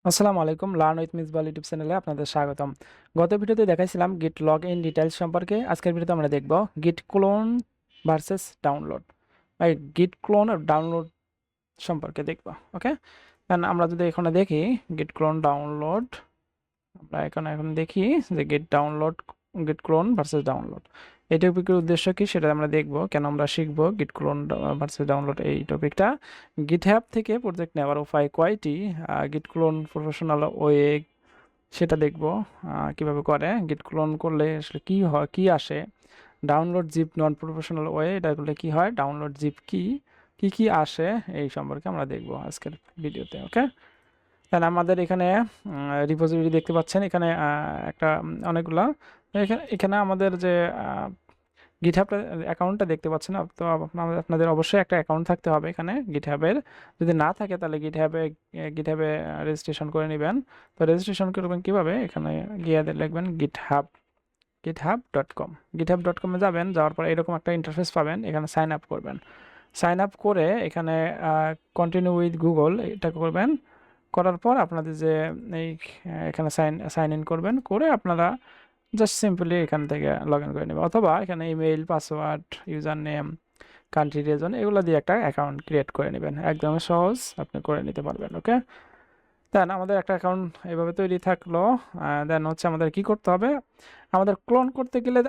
আসসালামু আলাইকুম, learn with Misbah YouTube চ্যানেলে আপনাদের স্বাগতম। গত ভিডিওতে দেখাইছিলাম গিট লগ ইন ডিটেইলস সম্পর্কে। আজকের ভিডিওতে আমরা দেখব গিট ক্লোন ভার্সেস ডাউনলোড বা গিট ক্লোন আর ডাউনলোড সম্পর্কে দেখব। ওকে, কারণ আমরা যদি এখানে দেখি গিট ক্লোন ডাউনলোড, আমরা এখন দেখি যে গিট ক্লোন ভার্সেস ডাউনলোড এই টপিকের উদ্দেশ্য কি সেটা আমরা দেখব, কেন আমরা শিখব গিট ক্লোন ভার্সেস ডাউনলোড এই টপিকটা। গিটহাব থেকে প্রজেক্ট নেওয়ার উপায় কয়টি, গিট ক্লোন প্রফেশনাল ওয়ে সেটা দেখব, কিভাবে করে গিট ক্লোন করলে আসলে কি হয়, কি আসে। Download zip non professional way, এটা করলে কি হয়, ডাউনলোড জিপ কি কি কি আসে, এই সম্পর্কে আমরা দেখব আজকের ভিডিওতে। ওকে, তাহলে আমাদের এখানে রিপোজিটরি দেখতে পাচ্ছেন, এখানে একটা অনেকগুলো, এখানে এখানে আমাদের যে গিটহাবটা অ্যাকাউন্টটা দেখতে পাচ্ছেন, তো আপনাদের অবশ্যই একটা অ্যাকাউন্ট থাকতে হবে এখানে গিটহাবের। যদি না থাকে তাহলে গিটহাবে রেজিস্ট্রেশন করে নেবেন। তো রেজিস্ট্রেশন করবেন কীভাবে, এখানে গিয়ে লিখবেন github.com। github.com-এ যাবেন, যাওয়ার পর এরকম একটা ইন্টারফেস পাবেন, এখানে সাইন আপ করবেন। সাইন আপ করে এখানে কন্টিনিউ উইথ গুগল এটা করবেন। করার পর আপনাদের যে এই এখানে সাইন ইন করবেন, করে আপনারা জাস্ট সিম্পলি এখান থেকে লগ ইন করে নেবেন, অথবা এখানে email, password, user name, country, reason এগুলো দিয়ে একটা অ্যাকাউন্ট ক্রিয়েট করে নেবেন। একদম সহজ, আপনি করে নিতে পারবেন। ওকে, দেন আমাদের একটা অ্যাকাউন্ট এভাবে তৈরি থাকলো। দেন হচ্ছে আমাদের কি করতে হবে, আমাদের ক্লোন করতে গেলে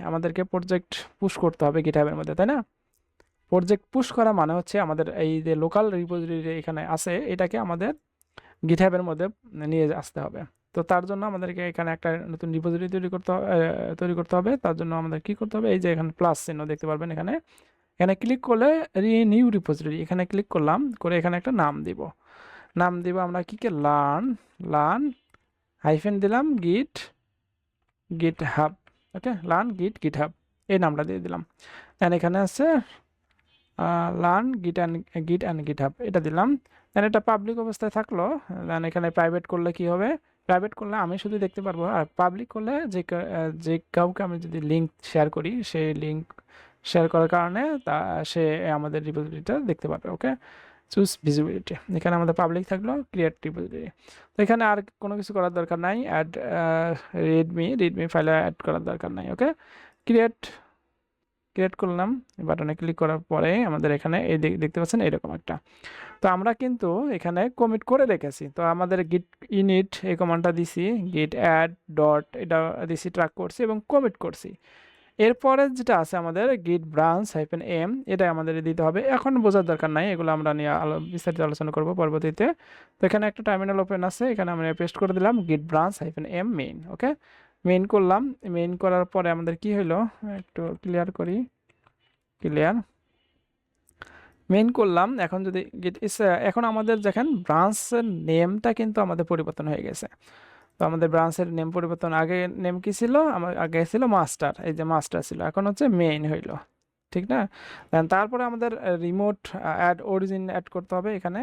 আমাদেরকে প্রজেক্ট পুশ করতে হবে গিটহাবের মধ্যে, তাই না? প্রজেক্ট পুশ করা মানে হচ্ছে আমাদের এই যে লোকাল রিপোজিটরি এখানে আছে, এটাকে আমাদের গিটহাবের মধ্যে নিয়ে আসতে হবে। তো তার জন্য আমাদেরকে এখানে একটা নতুন রিপোজিটরি তৈরি করতে হবে। তার জন্য আমাদের কি করতে হবে, এই যে এখানে প্লাস চিহ্ন দেখতে পারবেন, এখানে এখানে ক্লিক করলে নিউ রিপোজিটরি, এখানে ক্লিক করলাম, করে এখানে একটা নাম দিব আমরা কি কে, লার্ন লার্ন হাইফেন দিলাম গিটহাব। ওকে, লার্ন গিটহাব এই নামটা দিয়ে দিলাম। দেন এখানে আছে লার্ন গিট অ্যান্ড গিটহাব এটা দিলাম। দেন এটা পাবলিক অবস্থায় থাকলো। দেন এখানে প্রাইভেট করলে কি হবে, প্রাইভেট করলে আমি শুধু দেখতে পারবো, আর পাবলিক করলে যে কাউকে আমি যদি লিঙ্ক শেয়ার করি, সেই লিঙ্ক শেয়ার করার কারণে সে আমাদের রিপোজিটরিটা দেখতে পারবে। ওকে, চুজ ভিজিবিলিটি, এখানে আমাদের পাবলিক থাকলো, ক্রিয়েট রিপোজিটরি। তো এখানে আর কোনো কিছু করার দরকার নাই, অ্যাড রিডমি ফাইলে অ্যাড করার দরকার নাই। ওকে, ক্রিয়েট ক্রিয়েট করলাম, বাটনে ক্লিক করার পরে আমাদের এখানে এই দেখতে পাচ্ছেন এরকম একটা। তো আমরা কিন্তু এখানে কমিট করে রেখেছি, তো আমাদের গিট ইনিট এই কমান্ডটা দিছি, গিট অ্যাড ডট এটা দিছি, ট্র্যাক করছি এবং কমিট করছি। এরপরে যেটা আছে আমাদের গিট ব্রাঞ্চ হাইফেন এম, এটা আমাদের দিতে হবে। এখন বোঝার দরকার নাই, এগুলো আমরা নিয়ে বিস্তারিত আলোচনা করব পরবর্তীতে। তো এখানে একটা টার্মিনাল ওপেন আছে, এখানে আমরা পেস্ট করে দিলাম গিট ব্রাঞ্চ হাইফেন এম মেইন। ওকে, মেইন করলাম। মেইন করার পরে আমাদের কি হলো, একটু ক্লিয়ার করি, ক্লিয়ার মেইন করলাম। এখন যদি এখন আমাদের দেখেন ব্রাঞ্চের নেমটা কিন্তু আমাদের পরিবর্তন হয়ে গেছে। তো আমাদের ব্রাঞ্চের নেম পরিবর্তন, আগে নেম কি ছিল, আমার আগে ছিল মাস্টার, এই যে মাস্টার ছিল, এখন হচ্ছে মেইন হইলো, ঠিক না? তারপরে আমাদের রিমোট অ্যাড অরিজিন অ্যাড করতে হবে এখানে।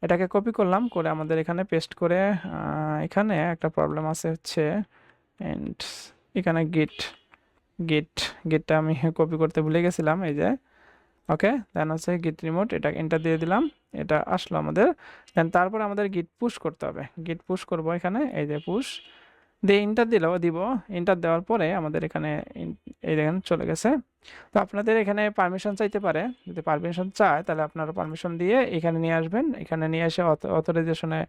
এটাকে কপি করলাম, করে আমাদের এখানে পেস্ট করে, এখানে একটা প্রবলেম আছে হচ্ছে, এন্ড এখানে গিট গিট গিটটা আমি কপি করতে ভুলে গেছিলাম, এই যে। ওকে, দেন হচ্ছে গিট রিমোট, এটা এন্টার দিয়ে দিলাম, এটা আসলো আমাদের। দেন তারপর আমাদের গিট পুশ করতে হবে, গিট পুশ করব এখানে, এই যে পুশ দিয়ে ইন্টার দিব। ইন্টার দেওয়ার পরে আমাদের এখানে এই দেখেন চলে গেছে। তো আপনাদের এখানে পারমিশন চাইতে পারে, যদি পারমিশন চায় তাহলে আপনারা পারমিশন দিয়ে এখানে নিয়ে আসবেন, এখানে নিয়ে এসে অথরাইজেশনে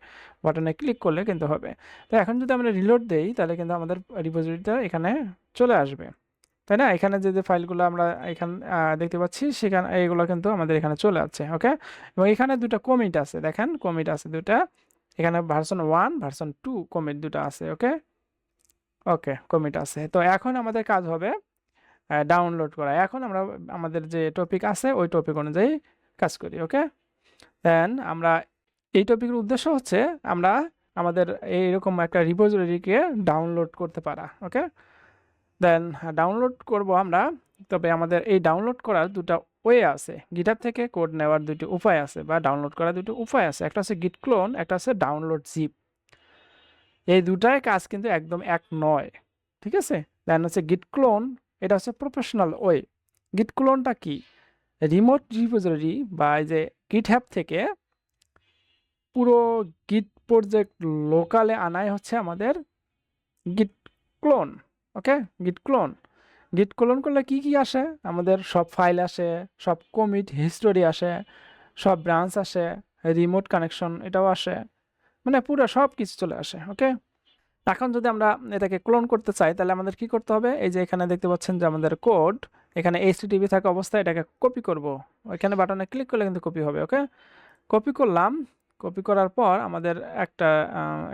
বাটনে ক্লিক করলে কিন্তু হবে। তো এখন যদি আমরা রিলোড দেই তাহলে কিন্তু আমাদের রিপোজিটরিটা এখানে চলে আসবে, তাই না? এখানে যে ফাইলগুলো আমরা এখানে দেখতে পাচ্ছি, সেখানে এইগুলো কিন্তু আমাদের এখানে চলে আসছে। ওকে, এবং এখানে দুটো কমিট আছে, দেখেন কমিট আছে দুটা, এখানে ভার্সন 1 ভার্সন 2 কমিট দুটো আছে। ওকে, ওকে কমিট আছে। তো এখন আমাদের কাজ হবে ডাউনলোড করা। এখন আমরা আমাদের যে টপিক আছে ওই টপিক অনুযায়ী কাজ করি। ওকে, দেন আমরা এই টপিকের উদ্দেশ্য হচ্ছে আমরা আমাদের এইরকম একটা রিপোজিটরিকে ডাউনলোড করতে পারা। ওকে, দেন ডাউনলোড করব আমরা। তবে আমাদের এই ডাউনলোড করার দুটো ওয়ে আছে, গিটহাব থেকে কোড নেওয়ার দুটো উপায় আছে, বা ডাউনলোড করার দুটো উপায় আছে। একটা হচ্ছে গিট ক্লোন, একটা হচ্ছে ডাউনলোড জিপ। এই দুটাই কাজ কিন্তু একদম এক নয়, ঠিক আছে? দেন হচ্ছে গিট ক্লোন, এটা হচ্ছে প্রফেশনাল ওয়ে। গিট ক্লোনটা কি, রিমোট রিপোজিটরি বা এই যে গিটহাব থেকে পুরো গিট প্রজেক্ট লোকালে আনাই হচ্ছে আমাদের গিট ক্লোন। ওকে, গিট ক্লোন। গিট ক্লোন করলে কি কি আসে? আমাদের সব ফাইল আসে, সব কমিট হিস্টোরি আসে, সব ব্রাঞ্চ আসে, রিমোট কানেকশন এটাও আসে, মানে পুরো সব কিছু চলে আসে। ওকে, এখন যদি আমরা এটাকে ক্লোন করতে চাই তাহলে আমাদের কি করতে হবে? এই যে এখানে দেখতে পাচ্ছেন যে আমাদের কোড, এখানে HTTP থাকা অবস্থায় এটাকে কপি করব। ওইখানে বাটনে ক্লিক করলে কিন্তু কপি হবে। ওকে, কপি করলাম। কপি করার পর আমাদের একটা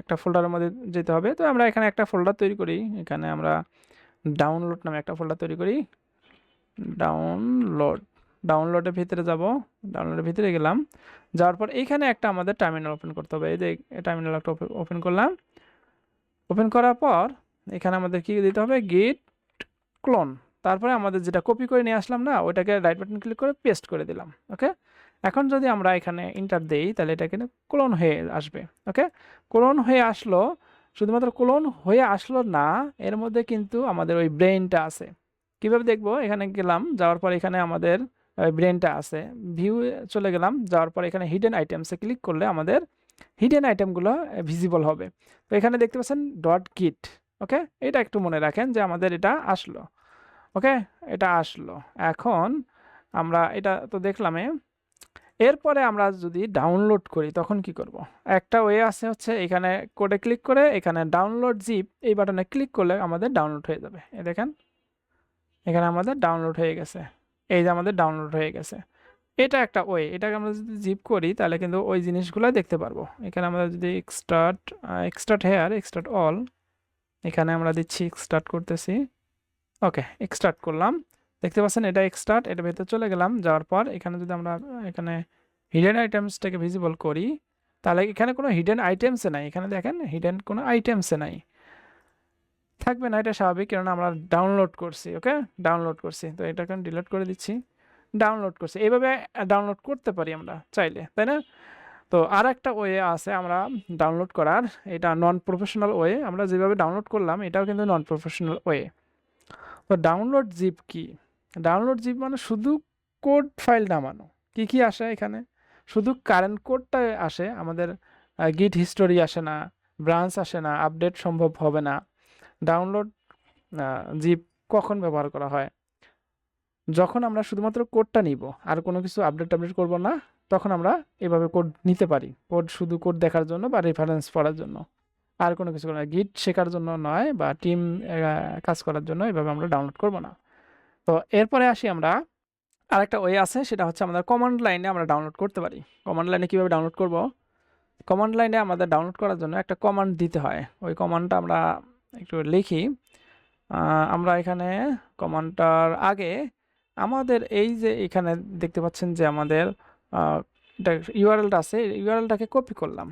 একটা ফোল্ডারের মধ্যে যেতে হবে। তো আমরা এখানে একটা ফোল্ডার তৈরি করি। এখানে আমরা ডাউনলোড নামে একটা ফোল্ডার তৈরি করি। ডাউনলোডের ভিতরে যাব। ডাউনলোডের ভিতরে গেলাম, যাওয়ার পর এইখানে একটা আমাদের টার্মিনাল ওপেন করতে হবে। এই যে টার্মিনাল একটা ওপেন করলাম। ওপেন করার পর এখানে আমাদের কি দিতে হবে? গিট ক্লোন। তারপরে আমাদের যেটা কপি করে নিয়ে আসলাম না, ওইটাকে রাইট বাটন ক্লিক করে পেস্ট করে দিলাম। ওকে, এখন যদি আমরা এখানে ইন্টার দেই তাহলে এটা কিন্তু ক্লোন হয়ে আসবে। ওকে, ক্লোন হয়ে আসলো। শুধুমাত্র ক্লোন হয়ে আসলো না, এর মধ্যে কিন্তু আমাদের ওই ব্রেইনটা আছে। কিভাবে দেখবো? এখানে গেলাম, যাওয়ার পর এখানে আমাদের ব্রেইনটা আছে। ভিউ চলে গেলাম, যাওয়ার পর এখানে হিডেন আইটেমসে ক্লিক করলে আমাদের হিডেন আইটেমগুলো ভিজিবল হবে। তো এখানে দেখতে পাচ্ছেন ডট গিট। ওকে, এটা একটু মনে রাখেন যে আমাদের এটা আসলো। ওকে, এটা আসলো। এখন আমরা এটা তো দেখলামে, এরপরে আমরা যদি ডাউনলোড করি তখন কি করব? একটা ওয়ে আছে, হচ্ছে এখানে কোডে ক্লিক করে এখানে ডাউনলোড জিপ এই বাটনে ক্লিক করলে আমাদের ডাউনলোড হয়ে যাবে। এই দেখেন, এখানে আমাদের ডাউনলোড হয়ে গেছে। এই যে আমাদের ডাউনলোড হয়ে গেছে। এটা একটা ওয়ে। এটাকে আমরা যদি জিপ করি তাহলে কিন্তু ওই জিনিসগুলো দেখতে পারবো। এখানে আমরা যদি এক্সট্রাক্ট হেয়ার, এক্সট্রাক্ট অল, এখানে আমরা দিচ্ছি এক্সট্রাক্ট করতেছি। ওকে, এক্সট্রাক্ট করলাম। দেখতে পাচ্ছেন এটা এক্সট্রাক্ট, এটা ভেতরে চলে গেলাম। যাওয়ার পর এখানে যদি আমরা এখানে হিডেন আইটেমসটাকে ভিজিবল করি তাহলে এখানে কোনো হিডেন আইটেমসে নাই। এখানে দেখেন হিডেন কোনো আইটেমসে নাই, থাকবে না, এটা স্বাভাবিক, কারণ আমরা ডাউনলোড করছি। ওকে, ডাউনলোড করছি, তো এটাকে ডিলিট করে দিচ্ছি। ডাউনলোড করছি, এইভাবে ডাউনলোড করতে পারি আমরা চাইলে, তাই না? তো আর একটা ওয়ে আছে আমরা ডাউনলোড করার, এটা নন প্রফেশনাল ওয়ে। আমরা যেভাবে ডাউনলোড করলাম এটাও কিন্তু নন প্রফেশনাল ওয়ে। তো ডাউনলোড জিপ কি? ডাউনলোড জিপ মানে শুধু কোড ফাইল নামানো। কি কি আসে এখানে? শুধু কারেন্ট কোডটা আসে, আমাদের গিট হিস্টোরি আসে না, ব্রাঞ্চ আসে না, আপডেট সম্ভব হবে না। ডাউনলোড জিপ কখন ব্যবহার করা হয়? যখন আমরা শুধুমাত্র কোডটা নিব, আর কোনো কিছু আপডেট করব না, তখন আমরা এভাবে কোড নিতে পারি। শুধু কোড দেখার জন্য বা রেফারেন্স পড়ার জন্য, আর কোনো কিছু না। গিট শেখার জন্য নয় বা টিম কাজ করার জন্য এভাবে আমরা ডাউনলোড করব না। তো এরপরে আসি আমরা, আরেকটা ওয়ে আছে, সেটা হচ্ছে আমাদের কমান্ড লাইনে আমরা ডাউনলোড করতে পারি। কমান্ড লাইনে কীভাবে ডাউনলোড করব? কমান্ড লাইনে আমাদের ডাউনলোড করার জন্য একটা কমান্ড দিতে হয়। ওই কমান্ডটা আমরা একটু লিখি। আমরা এখানে কমান্ডটার আগে আমাদের এই যে এখানে দেখতে পাচ্ছেন যে আমাদের ইউআরএলটা আছে, ইউআরএলটাকে কপি করলাম।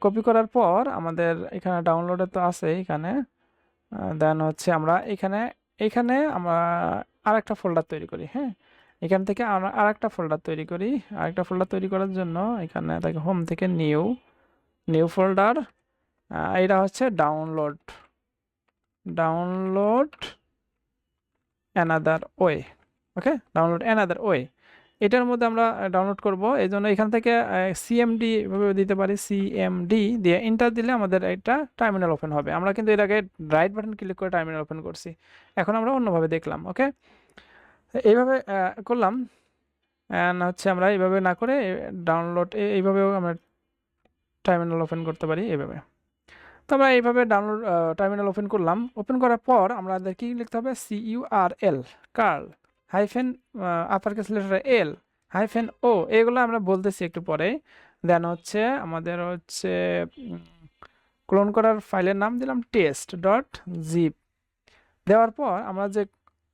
কপি করার পর আমাদের এখানে ডাউনলোডে তো আছে, এখানে দেন হচ্ছে আমরা এখানে আমরা আরেকটা ফোল্ডার তৈরি করি। হ্যাঁ, এখান থেকে আমরা আরেকটা ফোল্ডার তৈরি করি। আরেকটা ফোল্ডার তৈরি করার জন্য এখানে দেখো হোম থেকে নিউ ফোল্ডার, এটা হচ্ছে ডাউনলোড অ্যানাদার ওয়ে। ওকে, ডাউনলোড অ্যানাদার ওয়ে, এটার মধ্যে আমরা ডাউনলোড করব। এই জন্য এখান থেকে সিএমডি এভাবে দিতে পারি। সিএমডি দিয়ে এন্টার দিলে আমাদের একটা টার্মিনাল ওপেন হবে। আমরা কিন্তু এর আগে রাইট বাটন ক্লিক করে টার্মিনাল ওপেন করছি, এখন আমরা অন্যভাবে দেখলাম। ওকে, এইভাবে করলাম। হচ্ছে আমরা এইভাবে না করে ডাউনলোড এইভাবেও আমরা টার্মিনাল ওপেন করতে পারি এইভাবে। তো আমরা এইভাবে ডাউনলোড টার্মিনাল ওপেন করলাম। ওপেন করার পর আমাদের কি লিখতে হবে? CURL, curl hyphen upper case letter L hyphen O, এগুলো আমরা বলতেছি একটু পরে। দেন হচ্ছে আমাদের হচ্ছে ক্লোন করার ফাইলের নাম দিলাম test.zip। দেওয়ার পর আমরা যে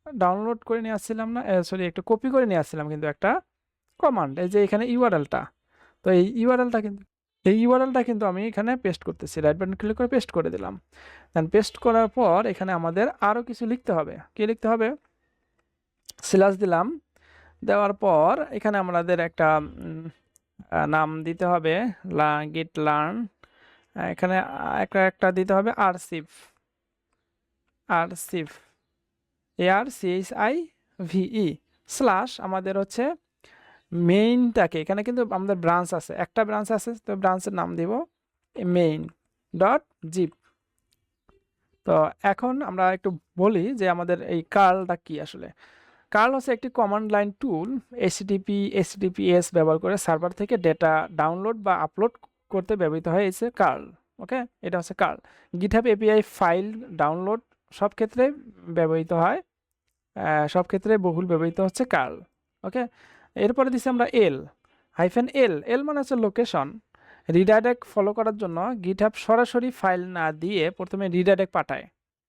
ডাউনলোড করে নিয়ে আসছিলাম না, সরি একটু কপি করে নিয়ে আসছিলাম কিন্তু একটা কমান্ড, এই যে এখানে ইউআরএলটা। তো এই ইউআরএলটা কিন্তু আমি এখানে পেস্ট করতেছি। রাইট বাটন ক্লিক করে পেস্ট করে দিলাম। দেন পেস্ট করার পর এখানে আমাদের আরও কিছু লিখতে হবে। কি লিখতে হবে? স্ল্যাশ দিলাম। দেওয়ার পর এখানে আমাদের একটা নাম দিতে হবে, গিট লার্ন। এখানে একটা দিতে হবে আরসিভ, ARCHIVE স্ল্যাশ আমাদের হচ্ছে মেইনটাকে এখানে কিন্তু আমাদের ব্রাঞ্চ আছে, একটা ব্রাঞ্চ আছে, তো ব্রাঞ্চের নাম দিব মেইন ডট জিপ। তো এখন আমরা একটু বলি যে আমাদের এই কার্লটা কি আসলে। কার্ল হচ্ছে একটি কমান্ড লাইন টুল, HTTPS ব্যবহার করে সার্ভার থেকে ডেটা ডাউনলোড বা আপলোড করতে ব্যবহৃত হয় এসে কার্ল। ওকে, এটা হচ্ছে curl. GitHub API file download সব ক্ষেত্রে ব্যবহৃত হয়, সব ক্ষেত্রে বহুল ব্যবহৃত হচ্ছে কার্ল। ওকে, এরপরে দিচ্ছি আমরা এল মানে হচ্ছে লোকেশন। রিডাইরেক্ট ফলো করার জন্য গিটহাব সরাসরি ফাইল না দিয়ে প্রথমে রিডাইরেক্ট পাঠায়।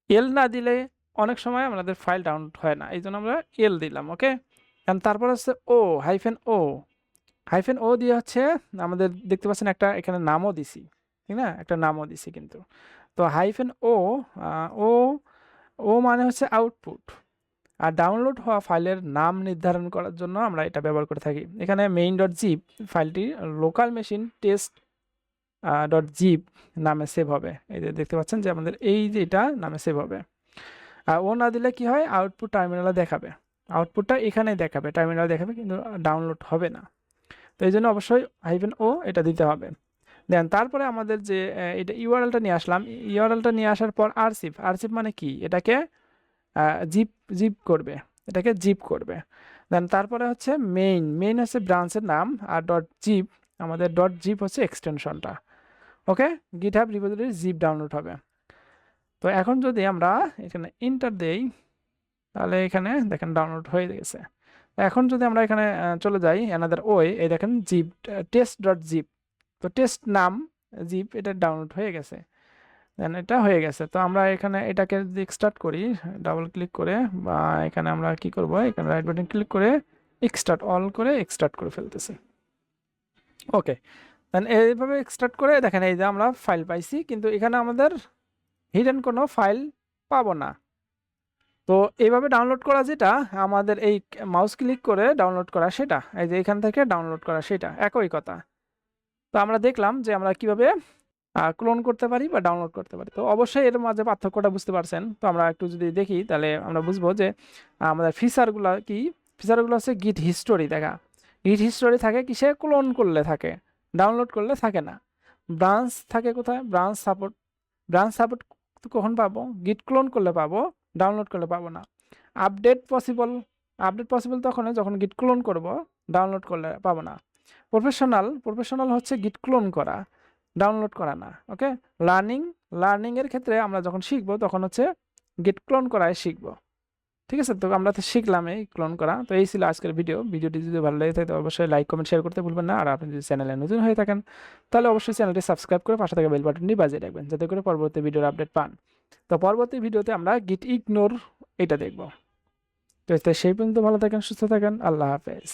এল না দিলে অনেক সময় আমাদের ফাইল ডাউনলোড হয় না, এই জন্য আমরা এল দিলাম। ওকে, কারণ তারপর হচ্ছে হাইফেন ও দিয়ে হচ্ছে আমাদের দেখতে পাচ্ছেন একটা এখানে নামও দিছি, ঠিক না, একটা নামও দিছি কিন্তু। তো হাইফেন ও ও মানে হচ্ছে আউটপুট, আর ডাউনলোড হওয়া ফাইলের নাম নির্ধারণ করার জন্য আমরা এটা ব্যবহার করে থাকি। এখানে মেইন ডট জিপ ফাইলটি local machine test dot zip নামে সেভ হবে। এই যে দেখতে পাচ্ছেন যে আমাদের এই যে এটা নামে সেভ হবে। আর ও না দিলে কি হয়, আউটপুট টার্মিনালে দেখাবে, আউটপুটটা এখানে দেখাবে, টার্মিনালে দেখাবে, কিন্তু ডাউনলোড হবে না। তো এই জন্য অবশ্যই ও এটা দিতে হবে। দেন তারপরে আমাদের যে এটা ইউআরএলটা নিয়ে আসলাম, ইউআরএলটা নিয়ে আসার পর আরসিপ মানে কি, এটাকে জিপ জিপ করবে, এটাকে জিপ করবে। দেন তারপরে হচ্ছে মেইন হচ্ছে ব্রাঞ্চের নাম, আর ডট জিপ আমাদের ডট জিপ হচ্ছে এক্সটেনশনটা। ওকে, গিটহাব রিপোজিটরি জিপ ডাউনলোড হবে। তো এখন যদি আমরা এখানে ইন্টার দেই, তাহলে এখানে দেখেন ডাউনলোড হয়ে গেছে। এখন যদি আমরা এখানে চলে যাই অ্যানাদার এই দেখেন জিপ টেস্ট ডট জিপ, তো টেস্ট নাম জিপ এটা ডাউনলোড হয়ে গেছে। দেন এটা হয়ে গেছে। তো আমরা এখানে এটাকে যদি এক্সট্রাক্ট করি ডাবল ক্লিক করে, বা এখানে আমরা কি করব, এখানে রাইট বাটন ক্লিক করে এক্সট্রাক্ট অল করে এক্সট্রাক্ট করে ফেলতেছি। ওকে, দেন এইভাবে এক্সট্রাক্ট করে দেখেন এই যে আমরা ফাইল পাইছি, কিন্তু এখানে আমাদের হিডেন কোনো ফাইল পাবো না। তো এইভাবে ডাউনলোড করা যেটা আমাদের এই মাউস ক্লিক করে ডাউনলোড করা সেটা, এই যে এখান থেকে ডাউনলোড করা সেটা একই কথা। তো আমরা দেখলাম যে আমরা কিভাবে ক্লোন করতে পারি বা ডাউনলোড করতে পারি। তো অবশ্যই এর মাঝে পার্থক্যটা বুঝতে পারছেন। তো আমরা একটু যদি দেখি তাহলে আমরা বুঝবো যে আমাদের ফিচারগুলো কি। ফিচারগুলো হচ্ছে গিট হিস্টোরি দেখা, গিট হিস্টোরি থাকে কিসে, ক্লোন করলে থাকে, ডাউনলোড করলে থাকে না। ব্রাঞ্চ থাকে কোথায়, ব্রাঞ্চ সাপোর্ট কখন পাবো, গিট ক্লোন করলে পাবো, ডাউনলোড করলে পাবো না। আপডেট পসিবল তখন যখন গিট ক্লোন করব, ডাউনলোড করলে পাবো না। প্রফেশনাল হচ্ছে গিট ক্লোন করা, ডাউনলোড করা না। ওকে, লার্নিং এর ক্ষেত্রে আমরা যখন শিখবো তখন হচ্ছে গিট ক্লোন করায় শিখবো। ঠিক আছে, তো আমরা তো শিখলাম এই ক্লোন করা। তো এই ছিল আজকের ভিডিওটি যদি ভালো লাগে থাকে অবশ্যই লাইক কমেন্ট শেয়ার করতে ভুলবেন না। আর আপনি যদি চ্যানেলে নতুন হয়ে থাকেন তাহলে অবশ্যই চ্যানেলটি সাবস্ক্রাইব করে পাশে থাকা বেল বাটনটি বাজিয়ে রাখবেন, যাতে করে পরবর্তী ভিডিওর আপডেট পান। তো পরবর্তী ভিডিওতে আমরা গিট ইগনোর এটা দেখব। তো সেই পর্যন্ত ভালো থাকেন, সুস্থ থাকেন, আল্লাহ হাফেজ।